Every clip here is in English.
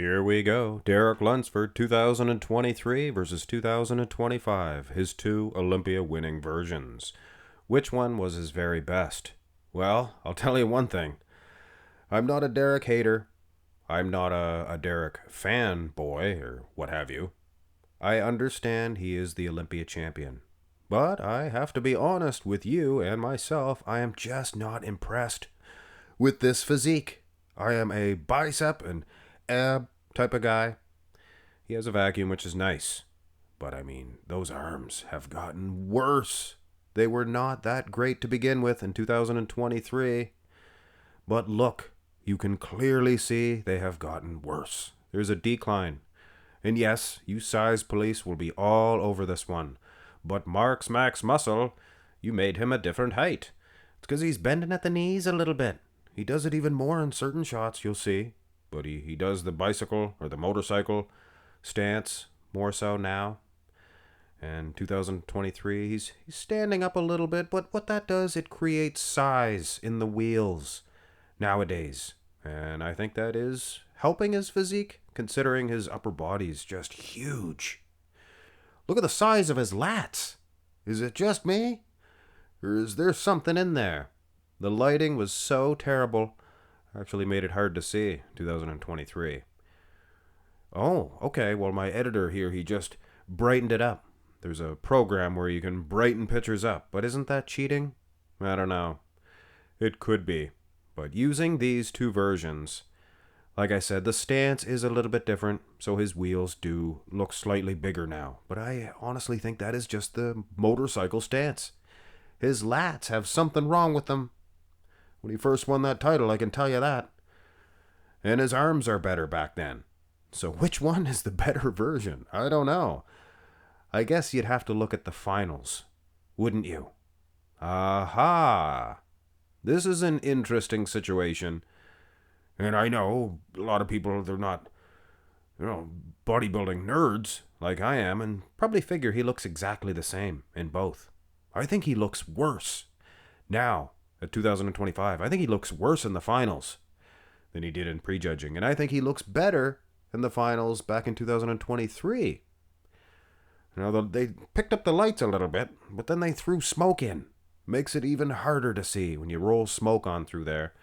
Here we go. Derek Lunsford, 2023 versus 2025. His two Olympia winning versions. Which one was his very best? Well, I'll tell you one thing. I'm not a Derek hater. I'm not a Derek fanboy or what have you. I understand he is the Olympia champion. But I have to be honest with you and myself. I am just not impressed with this physique. I am a bicep and ab type of guy. He has a vacuum, which is nice. But I mean, those arms have gotten worse. They were not that great to begin with in 2023. But look, you can clearly see they have gotten worse. There's a decline. And yes, you size police will be all over this one. But Mark's Max Muscle, you made him a different height. It's because he's bending at the knees a little bit. He does it even more in certain shots, you'll see. But he does the bicycle or the motorcycle stance more so now. And 2023, he's standing up a little bit. But what that does, it creates size in the wheels nowadays. And I think that is helping his physique, considering his upper body's just huge. Look at the size of his lats. Is it just me? Or is there something in there? The lighting was so terrible. Actually made it hard to see, 2023. Oh, okay. Well, my editor here, he just brightened it up. There's a program where you can brighten pictures up, but isn't that cheating? I don't know. It could be. But using these two versions, like I said, the stance is a little bit different, so his wheels do look slightly bigger now. But I honestly think that is just the motorcycle stance. His lats have something wrong with them. When he first won that title, I can tell you that. And his arms are better back then. So which one is the better version? I don't know. I guess you'd have to look at the finals, wouldn't you? Aha! This is an interesting situation. And I know a lot of people, they're not, bodybuilding nerds like I am, and probably figure he looks exactly the same in both. I think he looks worse now at 2025. I think he looks worse in the finals than he did in prejudging. And I think he looks better in the finals back in 2023. They picked up the lights a little bit, but then they threw smoke in. Makes it even harder to see when you roll smoke on through there.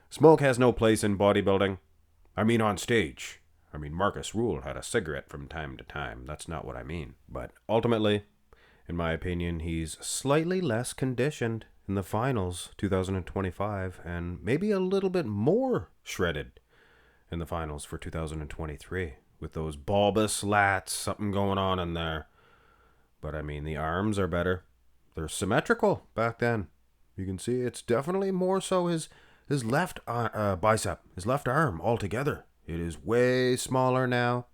Smoke has no place in bodybuilding. I mean on stage. I mean Marcus Rule had a cigarette from time to time. That's not what I mean. But ultimately, in my opinion, he's slightly less conditioned in the finals 2025 and maybe a little bit more shredded in the finals for 2023 with those bulbous lats, something going on in there. But I mean, the arms are better. They're symmetrical back then. You can see it's definitely more so his left bicep, his left arm altogether. It is way smaller now.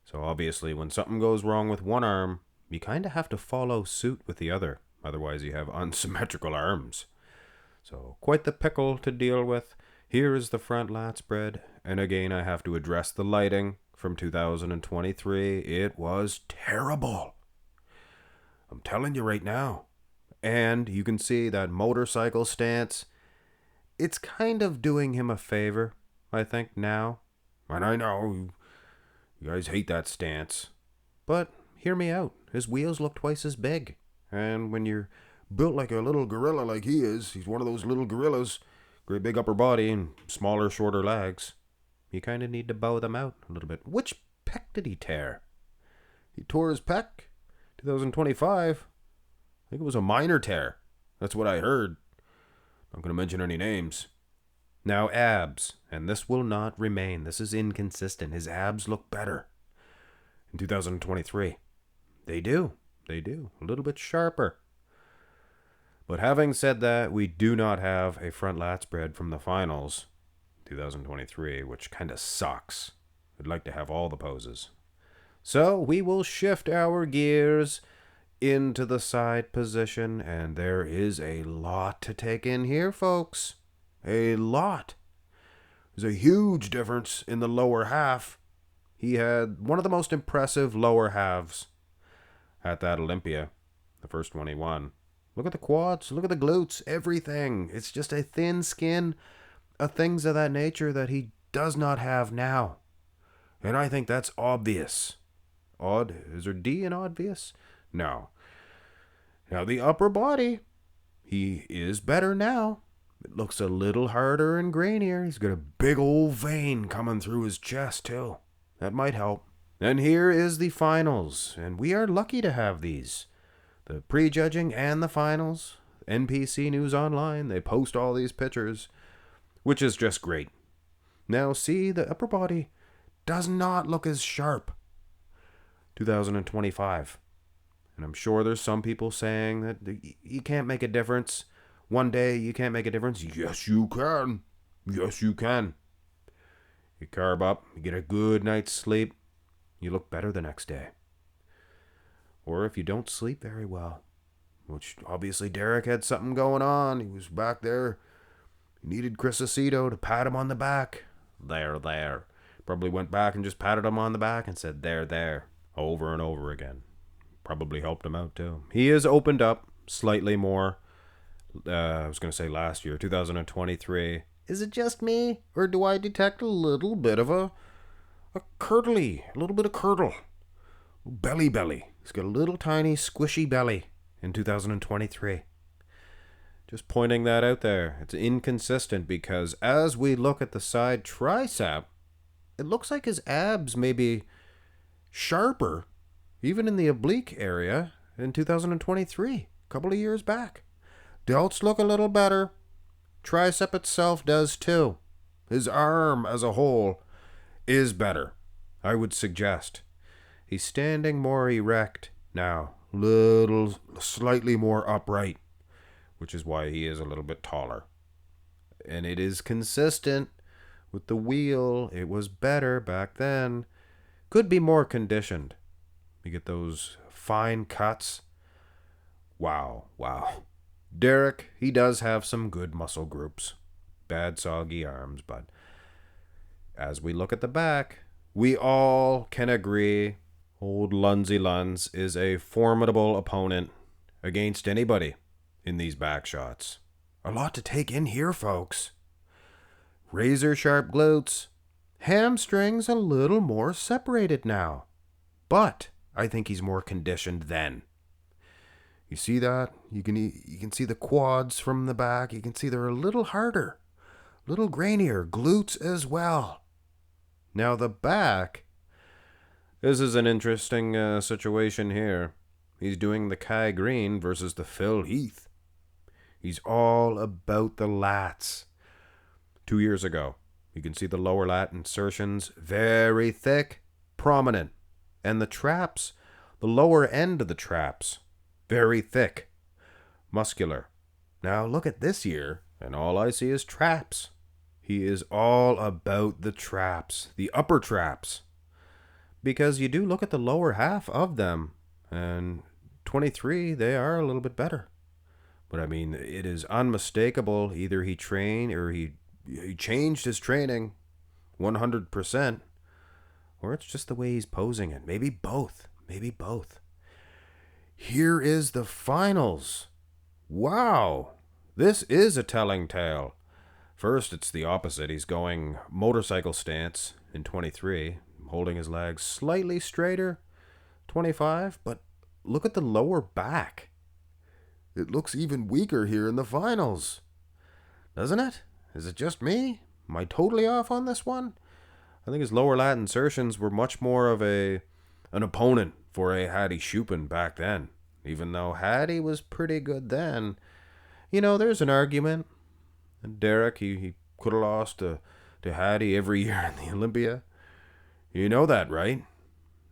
So obviously when something goes wrong with one arm, you kind of have to follow suit with the other. Otherwise you have unsymmetrical arms. So quite the pickle to deal with. Here is the front lat spread. And again, I have to address the lighting from 2023. It was terrible. I'm telling you right now. And you can see that motorcycle stance. It's kind of doing him a favor, I think, now. And I know you guys hate that stance. But hear me out. His wheels look twice as big. And when you're built like a little gorilla like he is, he's one of those little gorillas, great big upper body and smaller, shorter legs, you kind of need to bow them out a little bit. Which pec did he tear? He tore his pec 2025. I think it was a minor tear. That's what I heard. Not going to mention any names. Now abs, and this will not remain. This is inconsistent. His abs look better in 2023. They do. They do. A little bit sharper. But having said that, we do not have a front lat spread from the finals 2023, which kind of sucks. I'd like to have all the poses. So we will shift our gears into the side position, and there is a lot to take in here, folks. A lot. There's a huge difference in the lower half. He had one of the most impressive lower halves at that Olympia, the first one he won. Look at the quads, look at the glutes, everything. It's just a thin skin, things of that nature that he does not have now. And I think that's obvious. Odd? Is there D in obvious? No. Now the upper body, he is better now. It looks a little harder and grainier. He's got a big old vein coming through his chest too. That might help. And here is the finals, and we are lucky to have these. The prejudging and the finals. NPC News Online, they post all these pictures, which is just great. Now see, the upper body does not look as sharp. 2025. And I'm sure there's some people saying that you can't make a difference. One day you can't make a difference. Yes, you can. Yes, you can. You carb up, you get a good night's sleep, you look better the next day. Or if you don't sleep very well, which obviously Derek had something going on. He was back there. He needed Chris Aceto to pat him on the back. There. Probably went back and just patted him on the back and said, there, over and over again. Probably helped him out too. He has opened up slightly more. I was going to say last year, 2023. Is it just me? Or do I detect a little bit of a little bit of curdle? Belly. He's got a little tiny squishy belly in 2023. Just pointing that out there. It's inconsistent because as we look at the side tricep, it looks like his abs may be sharper, even in the oblique area in 2023, a couple of years back. Delts look a little better. Tricep itself does too. His arm as a whole is better, I would suggest. He's standing more erect now, slightly more upright, which is why he is a little bit taller. And it is consistent with the wheel. It was better back then. Could be more conditioned. You get those fine cuts. Wow. Derek, he does have some good muscle groups. Bad soggy arms, but as we look at the back, we all can agree old Lunsy Luns is a formidable opponent against anybody in these back shots. A lot to take in here, folks. Razor sharp glutes. Hamstrings a little more separated now. But I think he's more conditioned then. You see that? You can see the quads from the back. You can see they're a little harder, a little grainier. Glutes as well. Now the back. This is an interesting situation here. He's doing the Kai Green versus the Phil Heath. He's all about the lats. 2 years ago, you can see the lower lat insertions, very thick, prominent. And the traps, the lower end of the traps, very thick, muscular. Now look at this year, and all I see is traps. He is all about the traps, the upper traps. Because you do look at the lower half of them, and 23, they are a little bit better. But I mean, it is unmistakable. Either he trained or he changed his training 100%, or it's just the way he's posing it. Maybe both. Here is the finals. Wow. This is a telling tale. First, it's the opposite. He's going motorcycle stance in 23, holding his legs slightly straighter, 25, but look at the lower back. It looks even weaker here in the finals. Doesn't it? Is it just me? Am I totally off on this one? I think his lower lat insertions were much more of an opponent for a Hattie Shupin back then. Even though Hattie was pretty good then. You know, there's an argument. And Derek, he could have lost to Hattie every year in the Olympia. You know that, right?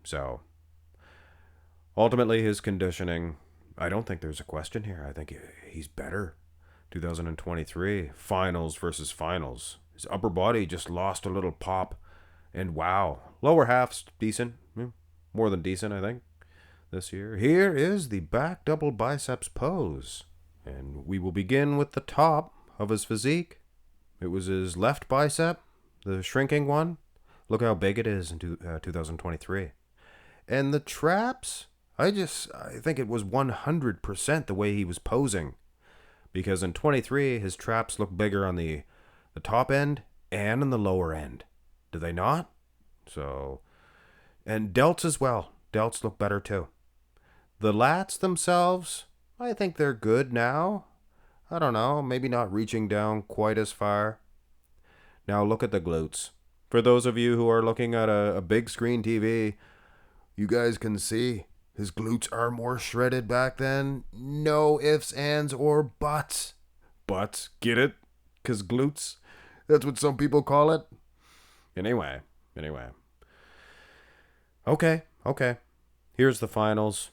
So, ultimately his conditioning, I don't think there's a question here. I think he's better. 2023, finals versus finals. His upper body just lost a little pop. And wow, lower half's decent. More than decent, I think, this year. Here is the back double biceps pose. And we will begin with the top of his physique. It was his left bicep, the shrinking one. Look how big it is in 2023. And the traps, I think it was 100% the way he was posing. Because in 23, his traps look bigger on the top end and on the lower end. Do they not? So, and delts as well. Delts look better too. The lats themselves, I think they're good now. I don't know, maybe not reaching down quite as far. Now look at the glutes. For those of you who are looking at a big screen TV, you guys can see his glutes are more shredded back then. No ifs, ands, or buts. Buts, get it? 'Cause glutes, that's what some people call it. Anyway. Okay. Here's the finals.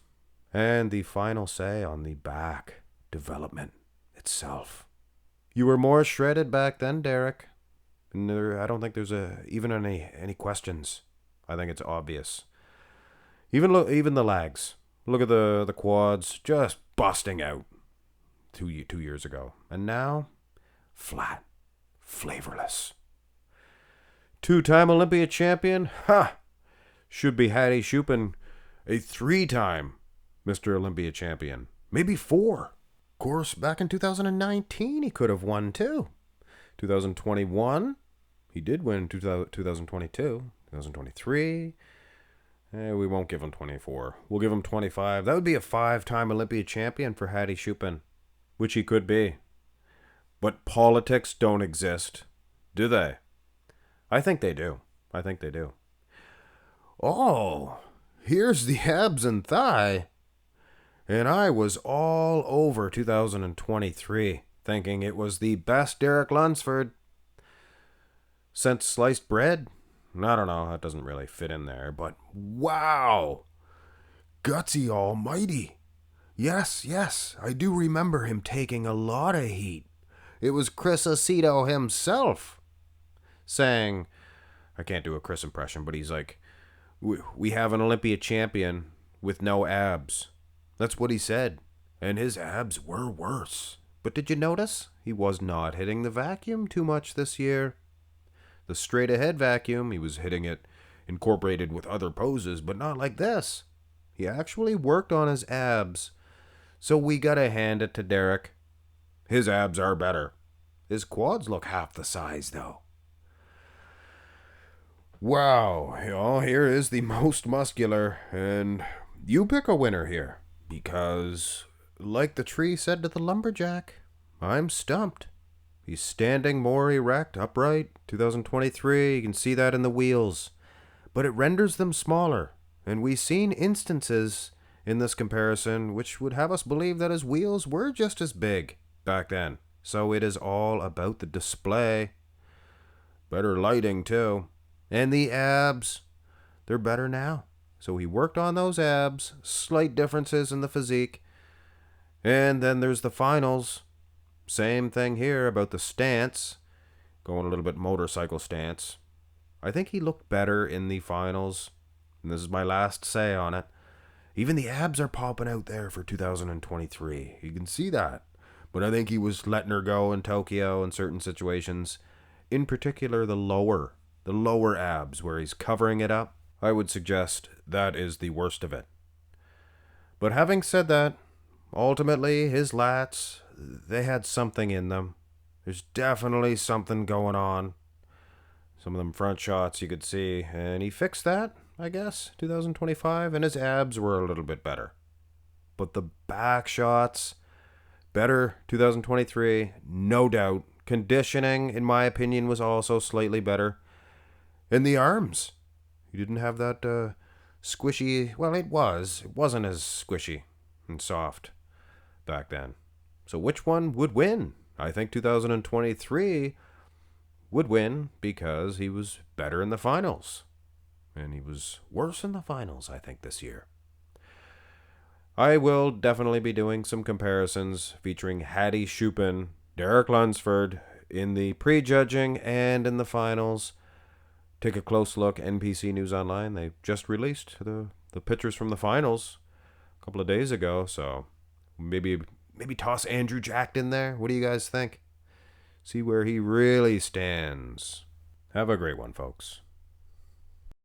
And the final say on the back development itself. You were more shredded back then, Derek. And I don't think there's even any questions. I think it's obvious. Even the legs. Look at the quads just busting out 2 years ago. And now, flat, flavorless. 2-time Olympia champion? Ha! Should be Hattie Shupin, a 3-time Mr. Olympia champion. Maybe 4. Of course, back in 2019, he could have won too. 2021, he did win 2022. 2023, we won't give him 24. We'll give him 25. That would be a 5-time Olympia champion for Hattie Shupin, which he could be. But politics don't exist, do they? I think they do. Oh, here's the abs and thigh. And I was all over 2023, thinking it was the best Derek Lunsford since sliced bread. I don't know, that doesn't really fit in there, but wow! Gutsy almighty. Yes, I do remember him taking a lot of heat. It was Chris Aceto himself saying, I can't do a Chris impression, but he's like, we have an Olympia champion with no abs. That's what he said. And his abs were worse. But did you notice? He was not hitting the vacuum too much this year. The straight ahead vacuum, he was hitting it incorporated with other poses, but not like this. He actually worked on his abs. So we gotta hand it to Derek. His abs are better. His quads look half the size, though. Wow, here is the most muscular, and you pick a winner here. Because, like the tree said to the lumberjack, I'm stumped. He's standing more erect, upright. 2023, you can see that in the wheels. But it renders them smaller. And we've seen instances in this comparison which would have us believe that his wheels were just as big back then. So it is all about the display. Better lighting, too. And the abs, they're better now. So he worked on those abs, slight differences in the physique. And then there's the finals. Same thing here about the stance. Going a little bit motorcycle stance. I think he looked better in the finals. And this is my last say on it. Even the abs are popping out there for 2023. You can see that. But I think he was letting her go in Tokyo in certain situations. In particular, the lower abs where he's covering it up. I would suggest that is the worst of it. But having said that, ultimately his lats, they had something in them. There's definitely something going on. Some of them front shots you could see, and he fixed that, I guess, 2025, and his abs were a little bit better. But the back shots, better 2023, no doubt. Conditioning, in my opinion, was also slightly better. And the arms. He didn't have that squishy... Well, it was. It wasn't as squishy and soft back then. So which one would win? I think 2023 would win because he was better in the finals. And he was worse in the finals, I think, this year. I will definitely be doing some comparisons featuring Hattie Shupin, Derek Lunsford in the prejudging and in the finals. Take a close look. NPC News Online, they just released the pictures from the finals a couple of days ago, so maybe toss Andrew Jack in there. What do you guys think? See where he really stands. Have a great one, folks.